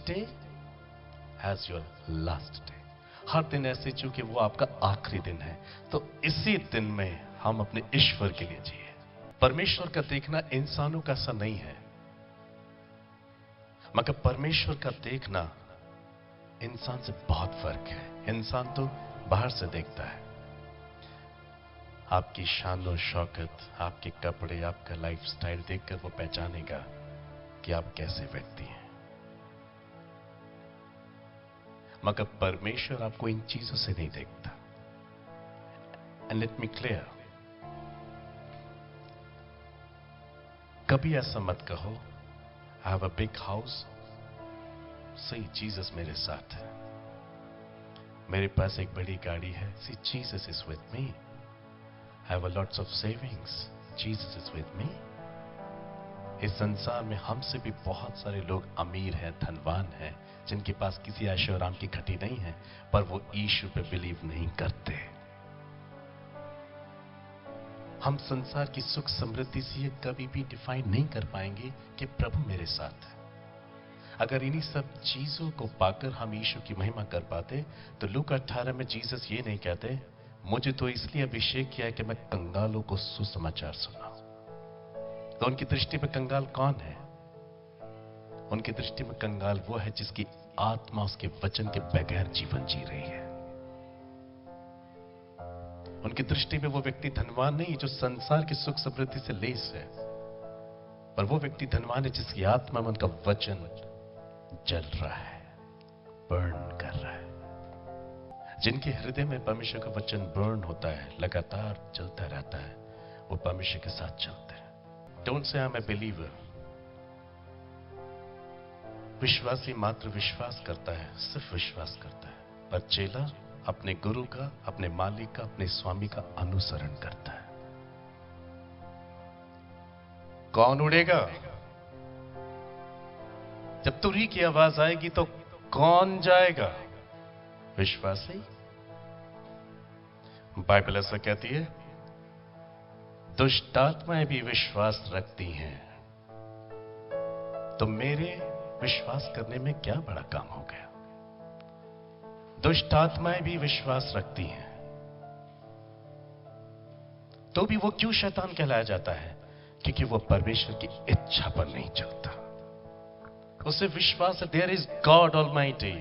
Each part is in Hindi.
Day as your last day. हर दिन ऐसे चूंकि वो आपका आखिरी दिन है, तो इसी दिन में हम अपने ईश्वर के लिए जिए। परमेश्वर का देखना इंसानों का सा नहीं है, मगर परमेश्वर का देखना इंसान से बहुत फर्क है। इंसान तो बाहर से देखता है, आपकी शान और शौकत, आपके कपड़े, आपका लाइफस्टाइल देखकर वो पहचानेगा कि आप कैसे व्यक्ति हैं। मगर परमेश्वर आपको इन चीजों से नहीं देखता। एंड लेट मी क्लियर, कभी ऐसा मत कहो I have a big house, सही जीसस मेरे साथ है। मेरे पास एक बड़ी गाड़ी है, सी Jesus is with me. I have a lots of savings. Jesus is with me. इस संसार में हमसे भी बहुत सारे लोग अमीर हैं, धनवान हैं, जिनके पास किसी ऐशो आराम की घटी नहीं है, पर वो यीशु पे बिलीव नहीं करते। हम संसार की सुख समृद्धि से ये कभी भी डिफाइन नहीं कर पाएंगे कि प्रभु मेरे साथ है। अगर इन्हीं सब चीजों को पाकर हम यीशु की महिमा कर पाते, तो लूका 18 में जीसस ये नहीं कहते मुझे तो इसलिए अभिषेक किया है कि मैं कंगालों को सुसमाचार सुनाऊं। तो उनकी दृष्टि में कंगाल कौन है? उनकी दृष्टि में कंगाल वो है जिसकी आत्मा उसके वचन के बगैर जीवन जी रही है। उनकी दृष्टि में वो व्यक्ति धनवान नहीं जो संसार की सुख समृद्धि से लेस है, पर वो व्यक्ति धनवान है जिसकी आत्मा में उनका वचन जल रहा है, बर्न कर रहा है। जिनके हृदय में परमेश्वर का वचन बर्न होता है, लगातार चलता रहता है, वो परमेश्वर के साथ चलते हैं। Don't say I M A believer. विश्वासी मात्र विश्वास करता है, सिर्फ विश्वास करता है, पर चेला अपने गुरु का, अपने मालिक का, अपने स्वामी का अनुसरण करता है। कौन उड़ेगा? जब तुरही की आवाज आएगी तो कौन जाएगा? विश्वासी। बाइबल ऐसा कहती है, दुष्ट आत्माएं भी विश्वास रखती हैं। तो मेरे विश्वास करने में क्या बड़ा काम हो गया? दुष्ट आत्माएं भी विश्वास रखती हैं, तो भी वो क्यों शैतान कहलाया जाता है? क्योंकि वो परमेश्वर की इच्छा पर नहीं चलता। उसे विश्वास है देयर इज गॉड ऑलमाइटी,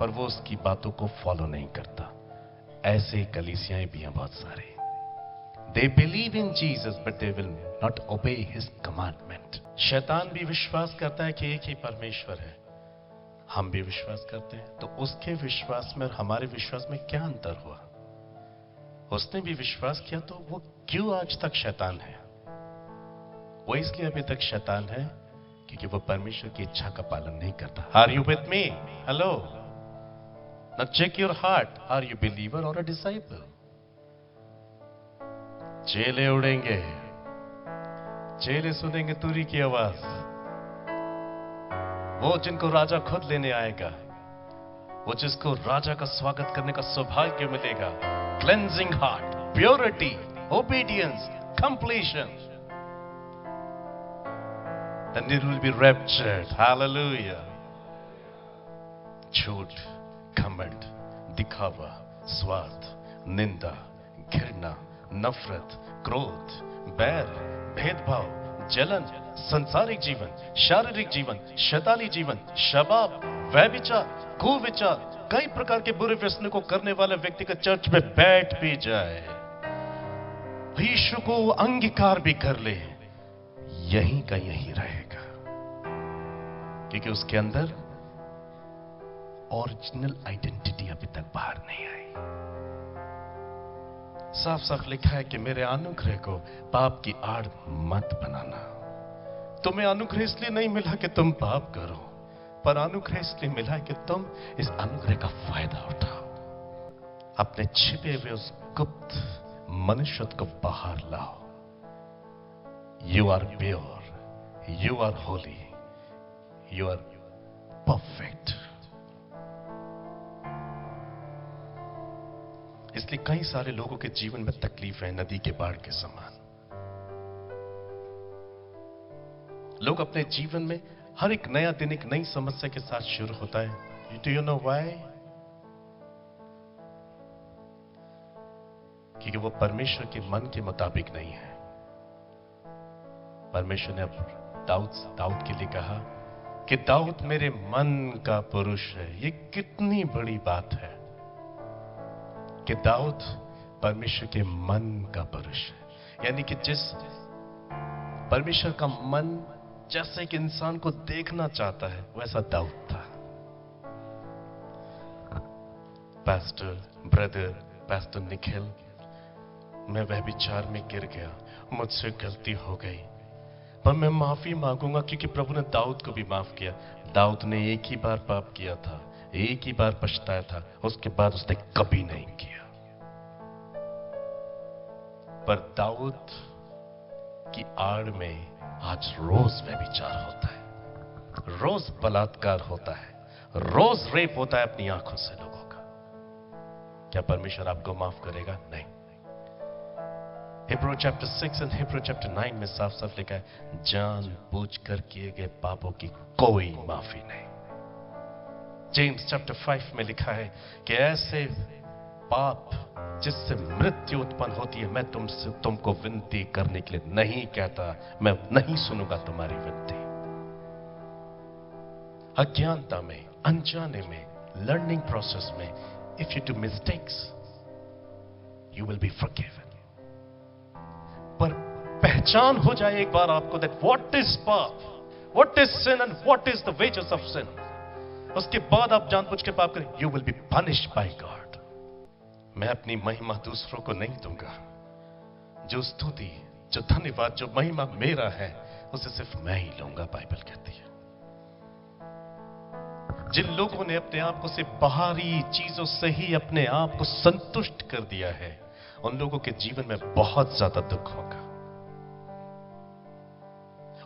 पर वो उसकी बातों को फॉलो नहीं करता। ऐसे कलीसियाएं भी हैं बहुत सारे। They believe in Jesus but they will not obey his commandment. शैतान भी विश्वास करता है कि एक ही परमेश्वर है, हम भी विश्वास करते हैं। तो उसके विश्वास में और हमारे विश्वास में क्या अंतर हुआ? उसने भी विश्वास किया, तो वो क्यों आज तक शैतान है? वो इसलिए अभी तक शैतान है क्योंकि वो परमेश्वर की इच्छा का पालन नहीं करता। Are you with me? Hello. Now check your heart. Are you a believer or a disciple? चेले उड़ेंगे, चेले सुनेंगे तुरी की आवाज। वो जिनको राजा खुद लेने आएगा, वो जिसको राजा का स्वागत करने का सौभाग्य मिलेगा। Cleansing heart, purity, obedience, completion. Then it will be raptured. Hallelujah. झूठ, घमंड, दिखावा, स्वार्थ, निंदा, घृणा, नफरत, क्रोध, बैर, भेदभाव, जलन, सांसारिक जीवन, शारीरिक जीवन, शैतानी जीवन, शबाब, व्यभिचार, कुविचार, कई प्रकार के बुरे व्यसनों को करने वाला व्यक्ति का चर्च में बैठ भी जाए, यीशु को अंगीकार भी कर ले, यहीं का यहीं रहेगा, क्योंकि उसके अंदर ओरिजिनल आइडेंटिटी अभी तक बाहर नहीं आई। साफ साफ लिखा है कि मेरे अनुग्रह को पाप की आड़ मत बनाना। तुम्हें अनुग्रह इसलिए नहीं मिला कि तुम पाप करो, पर अनुग्रह इसलिए मिला है कि तुम इस अनुग्रह का फायदा उठाओ। अपने छिपे हुए उस गुप्त मनुष्यत्व को बाहर लाओ। You are pure, you are holy, you are perfect. इसलिए कई सारे लोगों के जीवन में तकलीफ है, नदी के बाढ़ के समान। लोग अपने जीवन में हर एक नया दिन एक नई समस्या के साथ शुरू होता है। Do you know why? क्योंकि वो परमेश्वर के मन के मुताबिक नहीं है। परमेश्वर ने अब दाऊद के लिए कहा कि दाऊद मेरे मन का पुरुष है। ये कितनी बड़ी बात है कि दाऊद परमेश्वर के मन का पुरुष है। यानी कि जिस परमेश्वर का मन जैसे कि इंसान को देखना चाहता है, वैसा दाऊद था। पास्टर निखिल, मैं वह विचार में गिर गया, मुझसे गलती हो गई, पर मैं माफी मांगूंगा क्योंकि प्रभु ने दाऊद को भी माफ किया। दाऊद ने एक ही बार पाप किया था, एक ही बार पछताया था, उसके बाद उसने कभी नहीं किया। पर दाऊद की आड़ में आज रोज व्यभिचार होता है, रोज बलात्कार होता है, रोज रेप होता है अपनी आंखों से लोगों का। क्या परमेश्वर आपको माफ करेगा? नहीं। हिब्रू चैप्टर 6 और हिब्रू चैप्टर 9 में साफ साफ लिखा है, जानबूझकर किए गए पापों की कोई माफी नहीं। जेम्स चैप्टर 5 में लिखा है कि ऐसे पाप जिससे मृत्यु उत्पन्न होती है, मैं तुमको विनती करने के लिए नहीं कहता, मैं नहीं सुनूंगा तुम्हारी विनती। अज्ञानता में, अनजाने में, लर्निंग प्रोसेस में, if you do mistakes you will be forgiven. पर पहचान हो जाए एक बार आपको दैट व्हाट इज पाप, what is sin and what is the wages of sin, उसके बाद आप जानबूझ के पाप करें, you will be punished by God. मैं अपनी महिमा दूसरों को नहीं दूंगा। जो स्तुति, जो धन्यवाद, जो महिमा मेरा है, उसे सिर्फ मैं ही लूंगा, बाइबल कहती है। जिन लोगों ने अपने आप को सिर्फ बाहरी चीजों से ही अपने आप को संतुष्ट कर दिया है, उन लोगों के जीवन में बहुत ज्यादा दुख होगा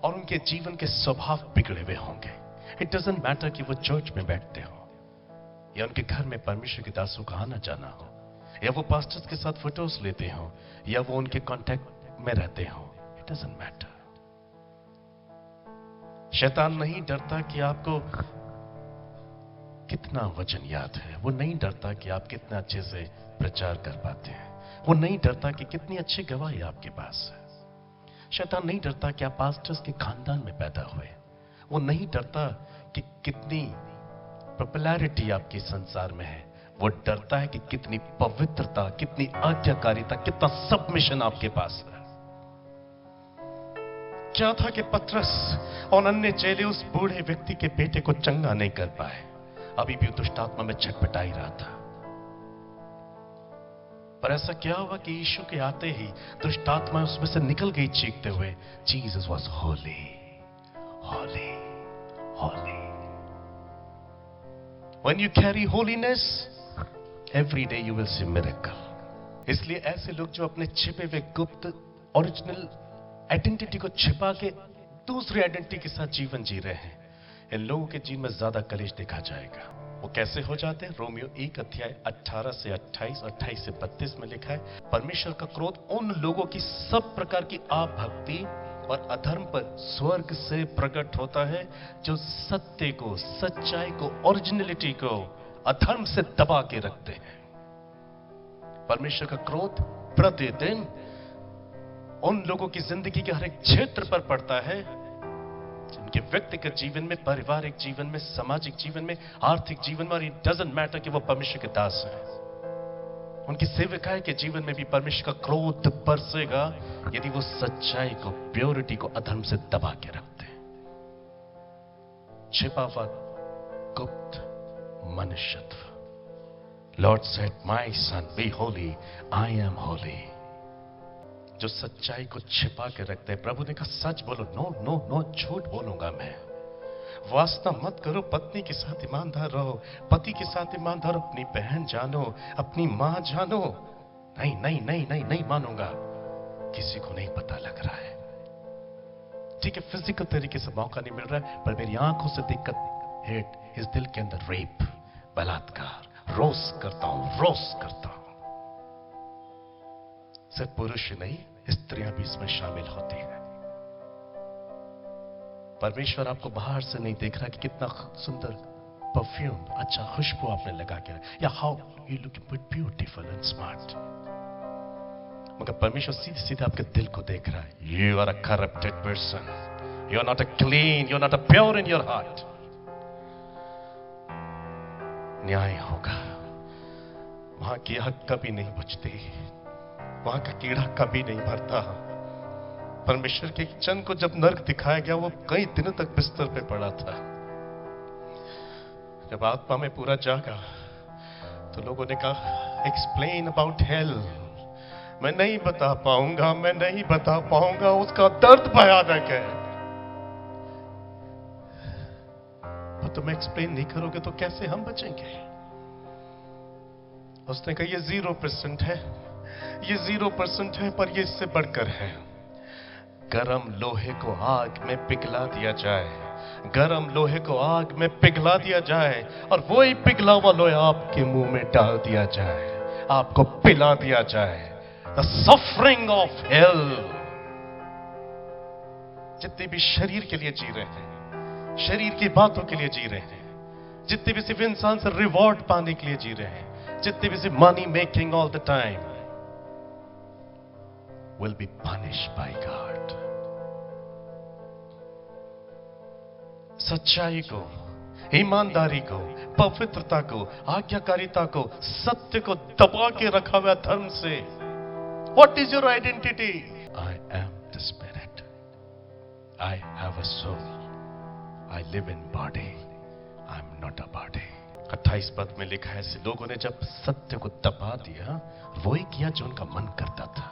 और उनके जीवन के स्वभाव बिगड़े हुए होंगे। इट डजंट मैटर कि वो चर्च में बैठते हो या उनके घर में परमेश्वर के दासों का आना जाना हो, या वो पास्टर्स के साथ फोटोज लेते हो, या वो उनके कांटेक्ट में रहते हो। It doesn't matter. शैतान नहीं डरता कि आपको कितना वचन याद है, वो नहीं डरता कि आप कितना अच्छे से प्रचार कर पाते हैं, वो नहीं डरता कि कितनी अच्छी गवाही आपके पास है। शैतान नहीं डरता कि आप पास्टर्स के खानदान में पैदा हुए, वो नहीं डरता कि कितनी पॉपुलैरिटी आपके संसार में है, वो डरता है कि कितनी पवित्रता, कितनी आज्ञाकारिता, कितना सबमिशन आपके पास है। क्या था कि पतरस और अन्य चेले उस बूढ़े व्यक्ति के बेटे को चंगा नहीं कर पाए, अभी भी दुष्ट आत्मा में छटपटा ही रहा था। पर ऐसा क्या हुआ कि यीशु के आते ही दुष्ट आत्मा उसमें से निकल गई चीखते हुए, Jesus was Holi, Holi, Holi. When you carry holiness, every day you will see miracle. इसलिए ऐसे लोग जो अपने छिपे हुए गुप्त ओरिजिनल आइडेंटिटी को छिपा के दूसरी आइडेंटिटी के साथ जीवन जी रहे हैं, इन लोगों के जीवन में ज्यादा कलेश देखा जाएगा। वो कैसे हो जाते हैं? रोमियो 1 अध्याय 18 से 28 और 28 से 32 में लिखा है, परमेश्वर का क्रोध उन लोगों की सब प्रकार की आपभक्ति और अधर्म पर स्वर्ग से प्रकट होता है जो सत्य को, सच्चाई को, ओरिजिनलिटी को अधर्म से दबा के रखते हैं। परमेश्वर का क्रोध प्रतिदिन उन लोगों की जिंदगी के हर एक क्षेत्र पर पड़ता है, उनके व्यक्तिगत जीवन में, पारिवारिक जीवन में, सामाजिक जीवन में, आर्थिक जीवन में। और इट डजंट मैटर कि वो परमेश्वर के दास हैं, उनकी सेवकाई के जीवन में भी परमेश्वर का क्रोध बरसेगा यदि वो सच्चाई को, प्योरिटी को अधर्म से दबा के रखते हैं। छिपा हुआ गुप्त मनुष्यत्व। Lord said, my son be holy, I am holy. जो सच्चाई को छिपा के रखते हैं, प्रभु ने कहा सच बोलो, नो नो नो, झूठ बोलूंगा मैं। वासना मत करो, पत्नी के साथ ईमानदार रहो, पति के साथ ईमानदार रहो, अपनी बहन जानो, अपनी मां जानो। नहीं नहीं नहीं नहीं नहीं मानूंगा। किसी को नहीं पता लग रहा है, ठीक है, फिजिकल तरीके से मौका नहीं मिल रहा है, पर मेरी आंखों से दिक्कत, हेट, इस दिल के अंदर रेप, बलात्कार रोज करता हूं, रोज करता हूं। सिर्फ पुरुष ही नहीं, स्त्रियां भी इसमें शामिल होती हैं। परमेश्वर आपको बाहर से नहीं देख रहा कि कितना सुंदर परफ्यूम, अच्छा खुशबू आपने लगा के, या how you looking beautiful and smart, मगर परमेश्वर सीधे सीधे आपके दिल को देख रहा है. You are a corrupted person, you are not a clean, you are not a pure in your heart. न्याय होगा. वहां की आग कभी नहीं बुझती, वहां का कीड़ा कभी नहीं भरता. परमेश्वर के एक जन को जब नर्क दिखाया गया, वो कई दिनों तक बिस्तर पे पड़ा था. जब आत्मा में पूरा जागा तो लोगों ने कहा, एक्सप्लेन अबाउट हेल. मैं नहीं बता पाऊंगा, मैं नहीं बता पाऊंगा, उसका दर्द भयानक है. पर तुम एक्सप्लेन नहीं करोगे तो कैसे हम बचेंगे? उसने कहा, ये 0% है, ये 0% है, पर ये इससे बढ़कर है. गरम लोहे को आग में पिघला दिया जाए, गरम लोहे को आग में पिघला दिया जाए, और वही पिघला हुआ लोहा आपके मुंह में डाल दिया जाए, आपको पिला दिया जाए. The suffering of hell. जितने भी शरीर के लिए जी रहे हैं, शरीर की बातों के लिए जी रहे हैं, जितने भी सिर्फ इंसान से रिवॉर्ड पाने के लिए जी रहे हैं, जितने भी सिर्फ money making all the time, will be punished by God. सच्चाई को, ईमानदारी को, पवित्रता को, आज्ञाकारिता को, सत्य को दबा के रखा हुआ धर्म से. What is your identity? I am the Spirit. I have a soul. I live in body. I am not a body. 28 पद में लिखा है, ऐसे लोगों ने जब सत्य को दबा दिया, वही किया जो उनका मन करता था.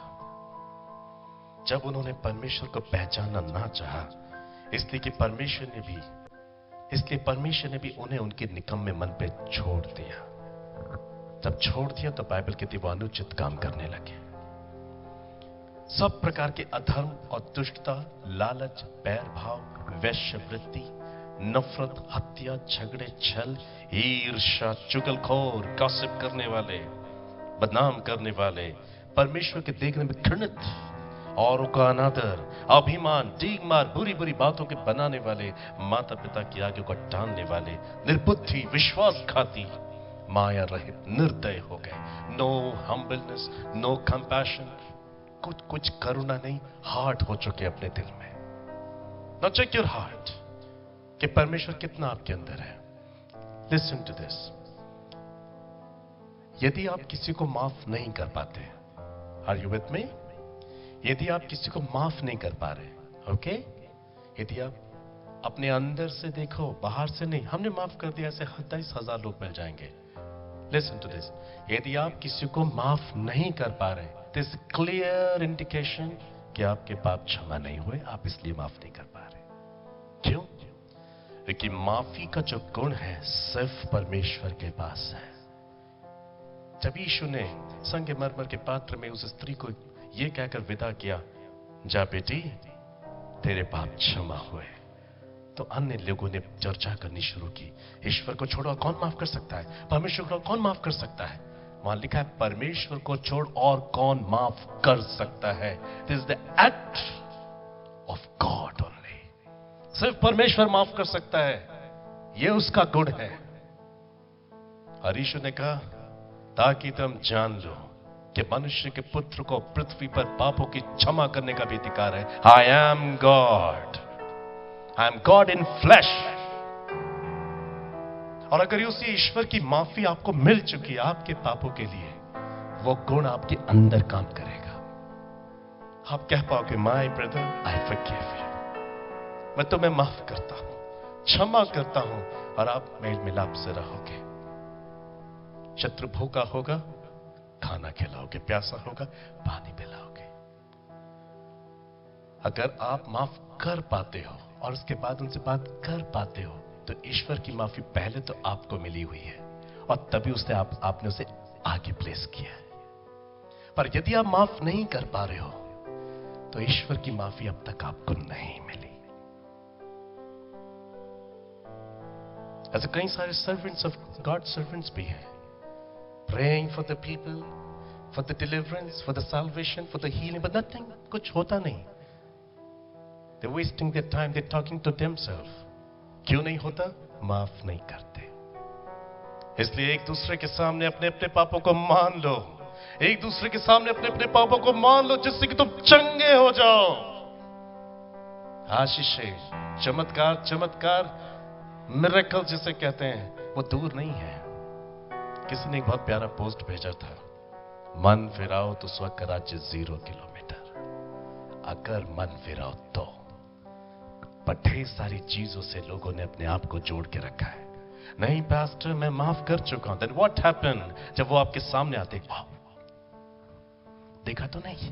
जब उन्होंने परमेश्वर को पहचानना ना चाहा, इसलिए परमेश्वर ने भी उन्हें उनके निकम्मे मन पे छोड़ दिया. जब छोड़ दिया तो बाइबल कहती वो अनुचित काम करने लगे. सब प्रकार के अधर्म और दुष्टता, लालच, बैर भाव, वैश्यवृत्ति, नफरत, हत्या, झगड़े, छल, ईर्ष्या, चुगलखोर, गॉसिप करने वाले, बदनाम करने वाले, परमेश्वर के देखने में घृणित, औरों का अनादर, अभिमान, डींग मार, बुरी बुरी बातों के बनाने वाले, माता पिता की आज्ञा को टालने वाले, निर्बुद्धि, विश्वासघाती, माया रहित, निर्दय हो गए. नो हम्बलनेस, नो कंपैशन, कुछ करुणा नहीं, हार्ड हो चुके अपने दिल में. नाउ चेक योर हार्ट कि परमेश्वर कितना आपके अंदर है. Listen to this. यदि आप किसी को माफ नहीं कर पाते, आर यू विथ मी? यदि आप किसी को माफ नहीं कर पा रहे, ओके, यदि आप अपने अंदर से देखो, बाहर से नहीं, हमने माफ कर दिया, ऐसे 27,000 लोग मिल जाएंगे. Listen to this. यदि आप किसी को माफ नहीं कर पा रहे, दिस क्लियर इंडिकेशन कि आपके पाप क्षमा नहीं हुए, आप इसलिए माफ नहीं कर पा रहे. क्यों? क्योंकि माफी का जो गुण है सिर्फ परमेश्वर के पास है. जब यीशु ने संगमरमर के पात्र में उस स्त्री को ये कहकर विदा किया, जा बेटी तेरे पाप क्षमा हुए, तो अन्य लोगों ने चर्चा करनी शुरू की, ईश्वर को छोड़ो कौन माफ कर सकता है, परमेश्वर को कौन माफ कर सकता है. वहां लिखा है परमेश्वर को छोड़ और कौन माफ कर सकता है. This is the act of God only. सिर्फ परमेश्वर माफ कर सकता है, यह उसका गुण है. और यीशु ने कहा, ताकि तुम जान लो कि मनुष्य के पुत्र को पृथ्वी पर पापों की क्षमा करने का भी अधिकार है. I am God, I am God in flash. और अगर उसी ईश्वर की माफी आपको मिल चुकी है आपके पापों के लिए, वो गुण आपके अंदर काम करेगा. आप कह पाओगे, my brother I forgive you, मैं तुम्हें माफ करता हूं, क्षमा करता हूं, और आप मेल मिलाप से रहोगे. शत्रु भूखा होगा, खाना खिलाओगे, प्यासा होगा, पानी पिलाओगे. अगर आप माफ कर पाते हो और उसके बाद उनसे बात कर पाते हो, तो ईश्वर की माफी पहले तो आपको मिली हुई है, और तभी उसने आपने उसे आगे प्लेस किया है. पर यदि आप माफ नहीं कर पा रहे हो, तो ईश्वर की माफी अब तक आपको नहीं मिली. ऐसे कई सारे सर्वेंट्स ऑफ गॉड सर्वेंट्स भी हैं, praying for the people, for the deliverance, for the salvation, for the healing, but nothing, कुछ होता नहीं. They're wasting their time, they're talking to themselves. क्यों नहीं होता? माफ नहीं करते। इसलिए एक दूसरे के सामने अपने अपने पापों को मान लो, एक दूसरे के सामने अपने अपने पापों को मान लो, जिससे कि तुम चंगे हो जाओ। आशीषें, चमत्कार, चमत्कार, मिरेकल जिसे कहते हैं, वो दूर नहीं है। किसी ने एक बहुत प्यारा पोस्ट भेजा था, मन फिराओ तो स्वर्ग राज्य 0 किलोमीटर। अगर मन फिराओ तो, पर ढेर सारी चीजों से लोगों ने अपने आप को जोड़ के रखा है। नहीं पास्टर, मैं माफ कर चुका हूं। Then what happened? जब वो आपके सामने आते, वाह, देखा तो नहीं।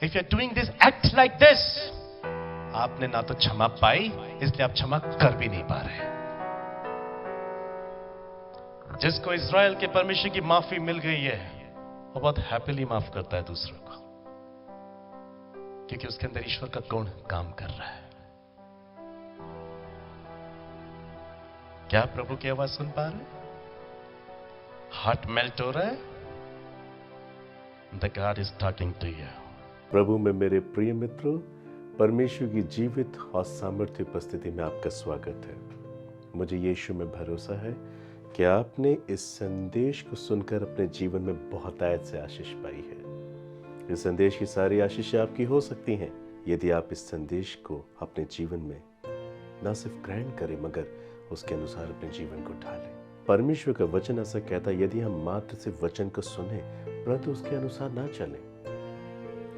If you're doing this, act like this. आपने ना तो क्षमा पाई, इसलिए आप क्षमा कर भी नहीं पा रहे। जिसको इस्राएल के परमेश्वर की माफी मिल गई है, वो बहुत हैप्पीली माफ करता है दूसरों को, क्योंकि उसके अंदर ईश्वर का गुण काम कर रहा है। क्या प्रभु की आवाज सुन पा रहे? हार्ट मेल्ट हो रहा है? The God is talking to you. प्रभु में मेरे प्रिय मित्रों, परमेश्वर की जीवित और सामर्थ्य उपस्थिति में आपका स्वागत है। मुझे यीशु में भरोसा है कि आपने इस संदेश को सुनकर अपने जीवन में बहुतायत से आशीष पाई है। इस संदेश की सारी आशीषें आपकी हो सकती हैं यदि आप इस संदेश को अपने जीवन में न सिर्फ ग्रहण करें, मगर उसके अनुसार अपने जीवन को ढालें। परमेश्वर का वचन ऐसा कहता है, यदि हम मात्र से वचन को सुने परंतु उसके अनुसार ना चलें,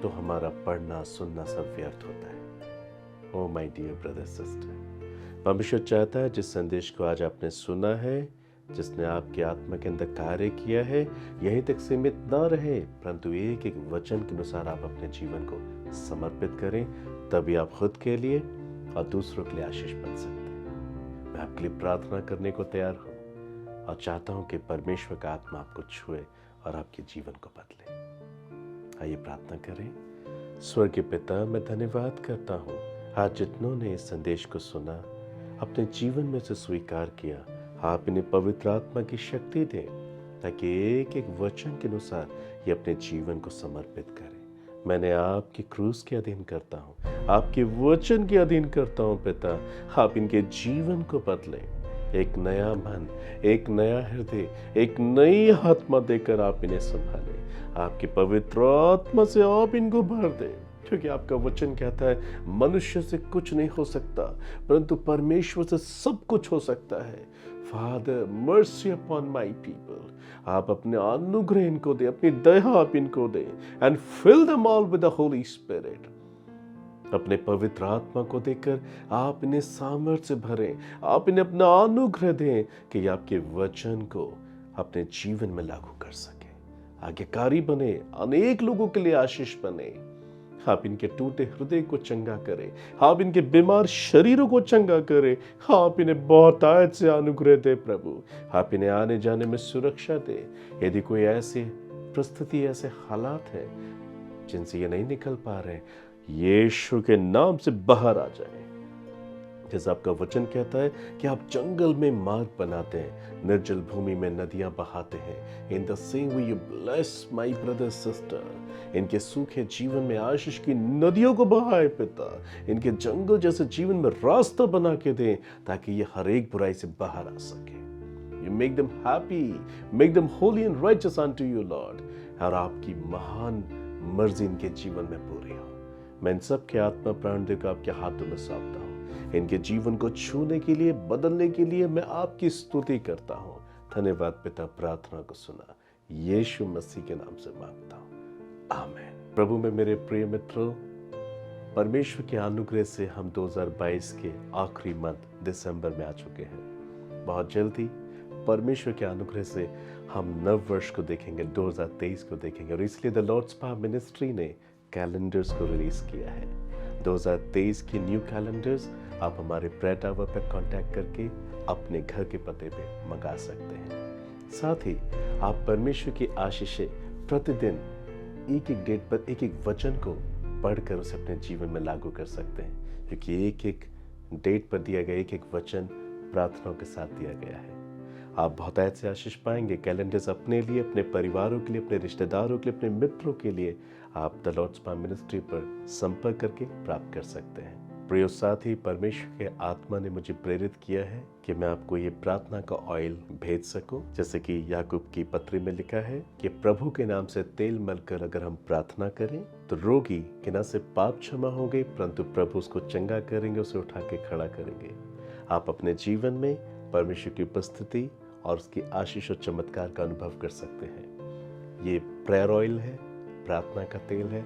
तो हमारा पढ़ना सुनना सब व्यर्थ होता है। Oh my dear brother sister, परमेश्वर चाहता है जिस संदेश को आज आपने सुना है, जिसने आपकी आत्मा के अंदर कार्य किया है, यहीं तक सीमित न रहे, परंतु एक एक वचन के अनुसार आप अपने जीवन को समर्पित करें, तभी आप खुद के लिए और दूसरों के लिए आशीष बन सकते हैं। मैं आपके लिए प्रार्थना करने को तैयार हूँ और चाहता हूँ कि परमेश्वर का आत्मा आपको छुए और आपके जीवन को बदले। आइए प्रार्थना करें। स्वर्गीय पिता, मैं धन्यवाद करता हूँ आज जितनों ने इस संदेश को सुना, अपने जीवन में से स्वीकार किया, आप इन्हें पवित्र आत्मा की शक्ति दें ताकि एक एक वचन के अनुसार ये अपने जीवन को समर्पित करें। मैंने आपकी क्रूस के अधीन करता हूँ, आपके वचन के अधीन करता हूँ पिता, आप इनके जीवन को बदलें, एक नया मन, एक नया हृदय, एक नई आत्मा देकर आप इन्हें संभालें। आपकी पवित्र आत्मा से आप इनको भर दें, क्योंकि आपका वचन कहता है मनुष्य से कुछ नहीं हो सकता, परंतु परमेश्वर से सब कुछ हो सकता है। Father, mercy upon my people, आप अपने अनुग्रह इनको दे, अपनी दया आप इनको दे, and fill them all with the holy spirit. अपने पवित्र आत्मा को देकर आप इन्हें सामर्थ्य से भरें, आप इन्हें अपना अनुग्रह दें कि आपके वचन को अपने जीवन में लागू कर सके, आज्ञाकारी बने, अनेक लोगों के लिए आशीष बने। आप इनके टूटे हृदय को चंगा करें, आप इनके बीमार शरीरों को चंगा करें, आप इन्हें बहुतायत से अनुग्रह दे प्रभु। आप इन्हें आने जाने में सुरक्षा दे। यदि कोई ऐसी परिस्थिति, ऐसे हालात हैं जिनसे ये नहीं निकल पा रहे, यीशु के नाम से बाहर आ जाए। जैसा आपका वचन कहता है कि आप जंगल में मार्ग बनाते हैं, निर्जल भूमि में नदियां बहाते हैं। In the same way you bless my brother sister, इनके सूखे जीवन में आशीष की नदियों को बहाए पिता, इनके जंगल जैसे जीवन में रास्ता बना के दें ताकि ये हर एक बुराई से बाहर आ सके। You make them happy, make them holy and righteous unto you, Lord, और आपकी महान मर्जी इनके जीवन में पूरी हो। मैं इन सब के आत्मा प्राण देकर आपके हाथों में सौंपता हूँ। इनके जीवन को छूने के लिए, बदलने के लिए मैं आपकी स्तुति करता हूँ। धन्यवाद पिता, प्रार्थना को सुना, यीशु मसीह के नाम से मांगता हूँ, आमीन। प्रभु में मेरे प्रिय मित्रों, परमेश्वर के अनुग्रह से हम 2022 के आखिरी मंथ दिसंबर में आ चुके हैं। बहुत जल्दी परमेश्वर के अनुग्रह से हम नव वर्ष को देखेंगे, 2023 को देखेंगे, और इसलिए द लॉर्ड्स पावर मिनिस्ट्री ने कैलेंडर्स को रिलीज किया है। 2023 के न्यू कैलेंडर्स आप हमारे प्रेयर टावर पर कांटेक्ट करके अपने घर के पते पे मंगा सकते हैं। साथ ही आप परमेश्वर की आशीषें प्रतिदिन एक एक डेट पर एक एक वचन को पढ़कर उसे अपने जीवन में लागू कर सकते हैं, क्योंकि एक एक डेट पर दिया गया एक एक वचन प्रार्थनाओं के साथ दिया गया है। आप बहुतायत से आशीष पाएंगे। कैलेंडर्स अपने लिए, अपने परिवारों के लिए, अपने रिश्तेदारों के लिए, अपने मित्रों के लिए आप द लॉर्ड्स पाम मिनिस्ट्री पर संपर्क करके प्राप्त कर सकते हैं। प्रिय साथी, परमेश्वर के आत्मा ने मुझे प्रेरित किया है कि मैं आपको ये प्रार्थना का ऑयल भेज सकूं। जैसे कि याकूब की पत्री में लिखा है कि प्रभु के नाम से तेल मलकर अगर हम प्रार्थना करें तो रोगी के न सिर्फ पाप क्षमा होंगे परंतु प्रभु उसको चंगा करेंगे, उसे उठा के खड़ा करेंगे। आप अपने जीवन में परमेश्वर की उपस्थिति और उसकी आशीष और चमत्कार का अनुभव कर सकते हैं। ये प्रेयर ऑयल है, प्रार्थना का तेल है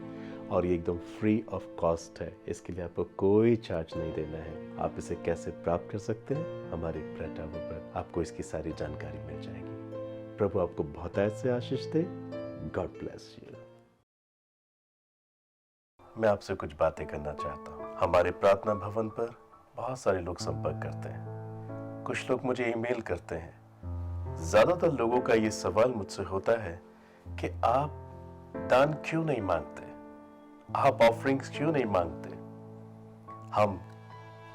और ये एकदम फ्री ऑफ कॉस्ट है। इसके लिए आपको कोई चार्ज नहीं देना है। आप इसे कैसे प्राप्त कर सकते हैं, हमारे प्रेयर टावर पर आपको इसकी सारी जानकारी मिल जाएगी। प्रभु आपको बहुतायत से आशीष दे। God bless you. मैं आपसे कुछ बातें करना चाहता हूँ। हमारे प्रार्थना भवन पर बहुत सारे लोग संपर्क करते हैं, कुछ लोग मुझे ईमेल करते हैं। ज्यादातर लोगों का ये सवाल मुझसे होता है कि आप दान क्यों नहीं मांगते, आप ऑफरिंग्स क्यों नहीं मांगते। हम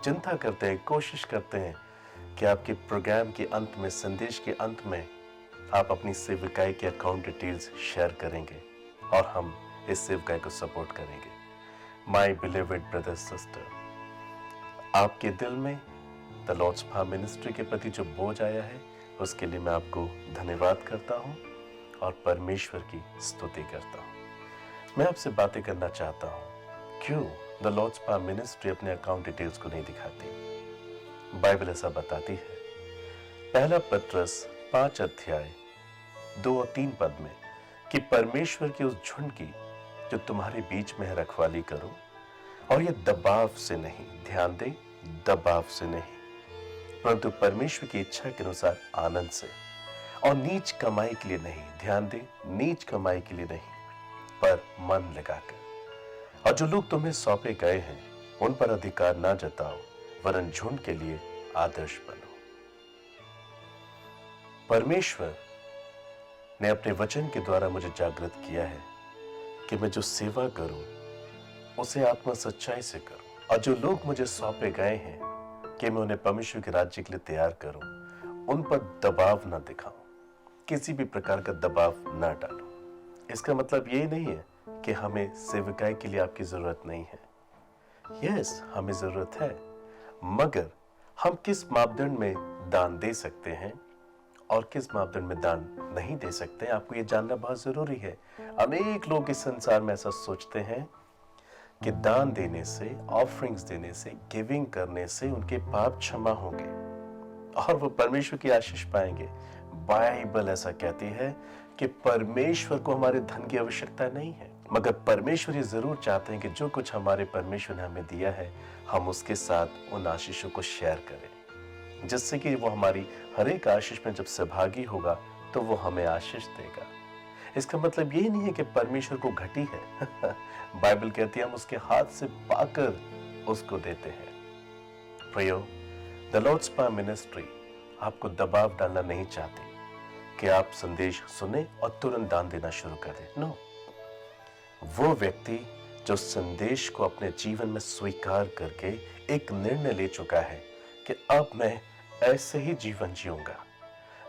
चिंता करते हैं, कोशिश करते हैं कि आपके प्रोग्राम के अंत में, संदेश के अंत में आप अपनी सेविकाई के अकाउंट डिटेल्स शेयर करेंगे और हम इस सेविकाई को सपोर्ट करेंगे। माय बिलीवेड ब्रदर सिस्टर, आपके दिल में द लॉर्ड्स पाम मिनिस्ट्री के प्रति जो बोझ आया है उसके लिए मैं आपको धन्यवाद करता हूं और परमेश्वर की स्तुति करता हूं। मैं आपसे बातें करना चाहता हूं, क्यों द लॉर्ड्स पाम मिनिस्ट्री अपने अकाउंट डिटेल्स को नहीं दिखाती। बाइबल ऐसा बताती है, पहला पत्रस 5 अध्याय 2 और 3 पद में कि परमेश्वर की उस झुंड की जो तुम्हारे बीच में है रखवाली करो, और ये दबाव से नहीं, ध्यान दे, दबाव से नहीं परंतु परमेश्वर की इच्छा के अनुसार आनंद से, और नीच कमाई के लिए नहीं, ध्यान दे, नीच कमाई के लिए नहीं पर मन लगाकर। और जो लोग तुम्हें सौंपे गए हैं उन पर अधिकार ना जताओ वरन झुंड के लिए आदर्श बनो। परमेश्वर ने अपने वचन के द्वारा मुझे जागृत किया है कि मैं जो सेवा करूं उसे आत्मा सच्चाई से करूं, और जो लोग मुझे सौंपे गए हैं कि मैं उन्हें परमेश्वर के राज्य के लिए तैयार करूं, उन पर दबाव ना दिखाऊं, किसी भी प्रकार का दबाव ना डालूं। इसका मतलब ये नहीं है कि हमें सेवकाई के लिए आपकी जरूरत नहीं है। यस, हमें जरूरत है, मगर हम किस मापदंड में दान दे सकते हैं और किस मापदंड में दान नहीं दे सकते हैं, आपको ये जानना बहुत जरूरी है। अनेक लोग इस संसार में ऐसा सोचते हैं कि दान देने से, ऑफरिंग्स देने से, गिविंग करने से उनके पाप क्षमा होंगे और वो परमेश्वर की आशीष पाएंगे। बाइबल ऐसा कहती है कि परमेश्वर को हमारे धन की आवश्यकता नहीं है, मगर परमेश्वर ये जरूर चाहते हैं कि जो कुछ हमारे परमेश्वर ने हमें दिया है हम उसके साथ उन आशीषों को शेयर करें, जिससे कि वो हमारी हर एक आशीष में जब सहभागी होगा तो वो हमें आशीष देगा। इसका मतलब ये नहीं है कि परमेश्वर को घटी है बाइबल कहती है हम उसके हाथ से पाकर उसको देते हैं। प्रियो, द लॉर्ड्स पाम मिनिस्ट्री आपको दबाव डालना नहीं चाहती कि आप संदेश सुने और तुरंत दान देना शुरू कर दें। नो, वो व्यक्ति जो संदेश को अपने जीवन में स्वीकार करके एक निर्णय ले चुका है कि अब मैं ऐसे ही जीवन जीऊंगा,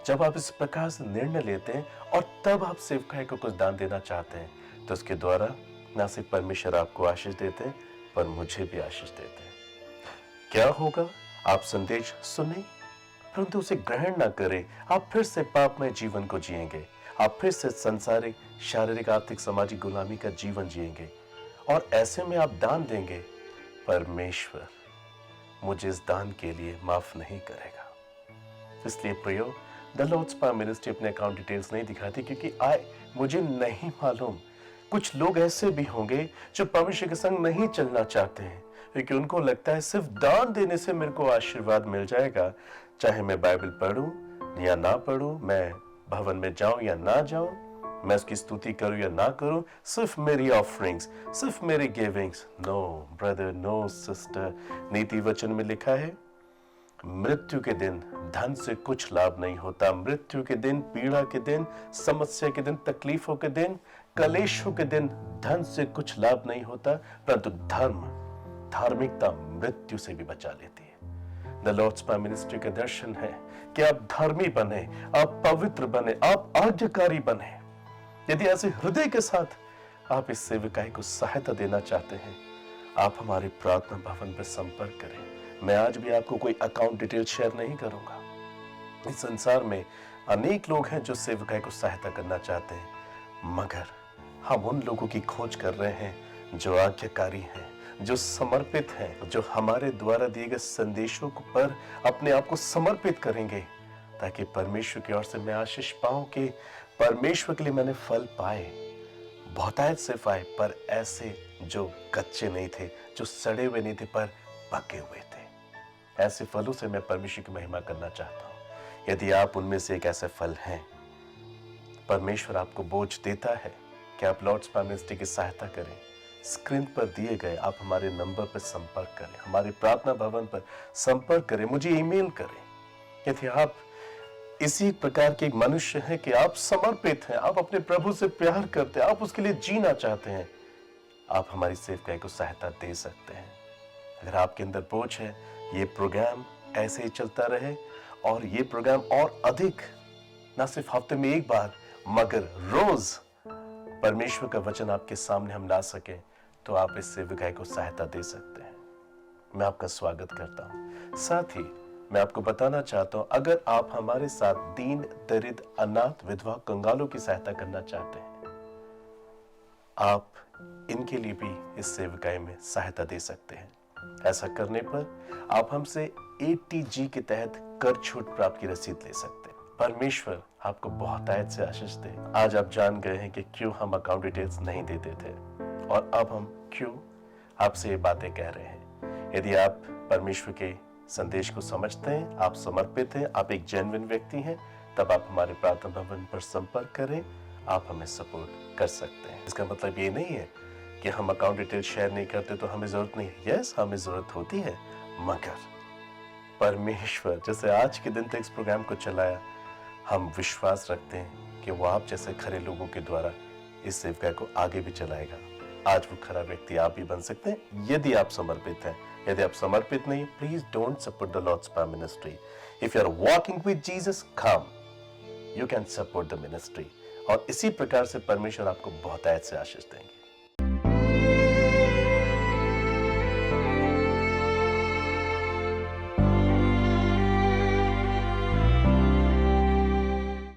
जब आप इस प्रकार से निर्णय लेते हैं और तब आप सेवकाई को कुछ दान देना चाहते हैं तो उसके द्वारा न सिर्फ परमेश्वर आपको आशीष देते हैं पर मुझे भी आशीष देते हैं। क्या होगा? आप संदेश सुने परंतु उसे ग्रहण ना करें, आप फिर से पापमय जीवन को जिएंगे, आप फिर से संसारिक, शारीरिक, आर्थिक, सामाजिक गुलामी का जीवन जिएंगे और ऐसे में आप दान देंगे, परमेश्वर मुझे इस दान के लिए माफ नहीं करेगा। इसलिए प्रियो, द लॉर्ड्स पाम मिनिस्ट्री अपने अकाउंट डिटेल्स नहीं दिखाती क्योंकि मुझे नहीं मालूम, कुछ लोग ऐसे भी होंगे जो परमेश्वर के संग नहीं चलना चाहते हैं क्योंकि उनको लगता है सिर्फ दान देने से मेरे को आशीर्वाद मिल जाएगा, चाहे मैं बाइबल पढूं या ना पढूं, मैं भवन में जाऊं या ना जाऊं, मैं उसकी स्तुति करूं या ना करूं, सिर्फ मेरी ऑफरिंग्स, सिर्फ मेरी गिविंग्स। नो ब्रदर, नो सिस्टर, नीति वचन में लिखा है मृत्यु के दिन धन से कुछ लाभ नहीं होता। मृत्यु के दिन, पीड़ा के दिन, समस्या के दिन, तकलीफों के दिन, कलेशों के दिन धन से कुछ लाभ नहीं होता, परंतु धार्मिकता मृत्यु से भी बचा लेती है। द लॉर्ड्स पाम मिनिस्ट्री का दर्शन है कि आप धर्मी बने, आप पवित्र बने, आप आज्ञाकारी बने। यदि ऐसे हृदय के साथ आप इस सेविकाई को सहायता देना चाहते हैं, आप हमारे प्रार्थना भवन पर संपर्क करें। मैं आज भी आपको कोई अकाउंट डिटेल शेयर नहीं करूंगा। इस संसार में अनेक लोग हैं जो सेविकाई को सहायता करना चाहते हैं, मगर हम उन लोगों की खोज कर रहे हैं जो आज्ञाकारी हैं, जो समर्पित हैं, जो हमारे द्वारा दिए गए संदेशों पर अपने आप को समर्पित करेंगे, ताकि परमेश्वर की ओर से मैं आशीष पाऊं कि परमेश्वर के लिए मैंने फल पाए, बहुतायत से पाए, पर ऐसे जो कच्चे नहीं थे, जो सड़े हुए नहीं थे, पर पके हुए थे। ऐसे फलों से मैं परमेश्वर की महिमा करना चाहता हूं। यदि आप उनमें से एक ऐसे फल हैं, परमेश्वर आपको बोझ देता है कि आप लॉर्ड्स प्राइम मिनिस्ट्री की सहायता करें। स्क्रीन पर दिए गए आप हमारे नंबर पर संपर्क करें, हमारे प्रार्थना भवन पर संपर्क करें, मुझे ईमेल करें। यदि आप इसी प्रकार के एक मनुष्य हैं कि आप समर्पित हैं, आप अपने प्रभु से प्यार करते हैं, आप उसके लिए जीना चाहते हैं, आप हमारी सेवकाई को सहायता दे सकते हैं। अगर आपके अंदर बोझ है, ये प्रोग्राम ऐसे ही चलता रहे और ये प्रोग्राम और अधिक, ना सिर्फ हफ्ते में एक बार मगर रोज परमेश्वर का वचन आपके सामने हम ला सके, तो आप इस सेविकाई को सहायता दे सकते हैं। मैं आपका स्वागत करता हूं। साथ ही मैं आपको बताना चाहता हूं, अगर आप हमारे साथ दीन, दरिद्र, अनाथ, विधवा, कंगालों की सहायता करना चाहते हैं, आप इनके लिए भी इस सेविकाई में सहायता दे सकते हैं। ऐसा करने पर आप हमसे ATG के तहत कर छूट प्राप्त की रसीद ले सकते हैं। परमेश्वर आपको बहुतायत से आशीष दे। आज आप जान गए हैं कि क्यों हम अकाउंट डिटेल्स नहीं देते थे और अब हम क्यों आपसे ये बातें कह रहे हैं। यदि आप परमेश्वर के संदेश को समझते हैं, आप समर्पित हैं, आप एक जेन्युइन व्यक्ति हैं, तब आप हमारे प्रार्थना भवन पर संपर्क करें, आप हमें सपोर्ट कर सकते हैं। इसका मतलब ये नहीं है कि हम अकाउंट डिटेल शेयर नहीं करते तो हमें जरूरत नहीं है। यस, हमें जरूरत होती है, मगर परमेश्वर जैसे आज के दिन तक इस प्रोग्राम को चलाया, हम विश्वास रखते हैं कि वो आप जैसे खरे लोगों के द्वारा इस सेवकाई को आगे भी चलाएगा। आज वो खरा व्यक्ति आप भी बन सकते हैं यदि आप समर्पित हैं। यदि आप समर्पित नहीं, please don't support the Lord's prime ministry. If you are walking with Jesus, come, you can support the ministry. और इसी प्रकार से परमेश्वर आपको बहुतायत से आशीष देंगे।